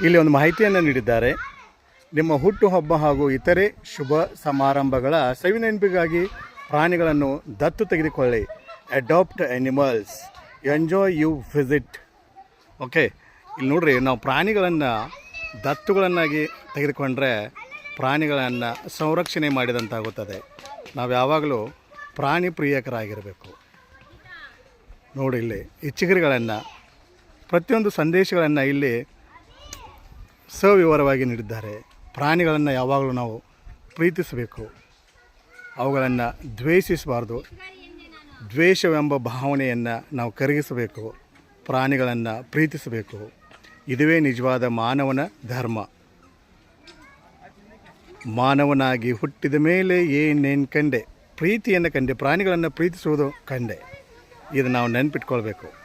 ಇಲ್ಲಿ ಒಂದು ಮಾಹಿತಿಯನ್ನು ನೀಡಿದ್ದಾರೆ. ನಿಮ್ಮ ಹುಟ್ಟುಹಬ್ಬ ಹಾಗೂ ಇತರೆ ಶುಭ ಸಮಾರಂಭಗಳ ಸವಿನೆನಪಿಗಾಗಿ ಪ್ರಾಣಿಗಳನ್ನು ದತ್ತು ತೆಗೆದುಕೊಳ್ಳಿ. Adopt animals, enjoy you visit. Okay, ಇಲ್ಲಿ ನೋಡ್ರಿ, ನಾವು ಪ್ರಾಣಿಗಳನ್ನು ದತ್ತುಗಳನ್ನಾಗಿ ತೆಗೆದುಕೊಂಡ್ರೆ ಪ್ರಾಣಿಗಳನ್ನು ಸಂರಕ್ಷಣೆ ಮಾಡಿದಂತಾಗುತ್ತದೆ. ನಾವು ಯಾವಾಗಲೂ ಪ್ರಾಣಿ ಪ್ರಿಯಕರಾಗಿರಬೇಕು. ನೋಡಿ, ಇಲ್ಲಿ ಈ ಚಿಗುರುಗಳನ್ನು, ಪ್ರತಿಯೊಂದು ಸಂದೇಶಗಳನ್ನು ಇಲ್ಲಿ ಸವಿವರವಾಗಿ ನೀಡಿದ್ದಾರೆ. ಪ್ರಾಣಿಗಳನ್ನು ಯಾವಾಗಲೂ ನಾವು ಪ್ರೀತಿಸಬೇಕು, ಅವುಗಳನ್ನು ದ್ವೇಷಿಸಬಾರ್ದು. ದ್ವೇಷವೆಂಬ ಭಾವನೆಯನ್ನು ನಾವು ಕರಗಿಸಬೇಕು, ಪ್ರಾಣಿಗಳನ್ನು ಪ್ರೀತಿಸಬೇಕು. ಇದುವೇ ನಿಜವಾದ ಮಾನವನ ಧರ್ಮ. ಮಾನವನಾಗಿ ಹುಟ್ಟಿದ ಮೇಲೆ ಏನೇನು ಕಂಡೆ? ಪ್ರೀತಿಯನ್ನು ಕಂಡೆ, ಪ್ರಾಣಿಗಳನ್ನು ಪ್ರೀತಿಸುವುದು ಕಂಡೆ. ಇದು ನಾವು ನೆನಪಿಟ್ಕೊಳ್ಬೇಕು.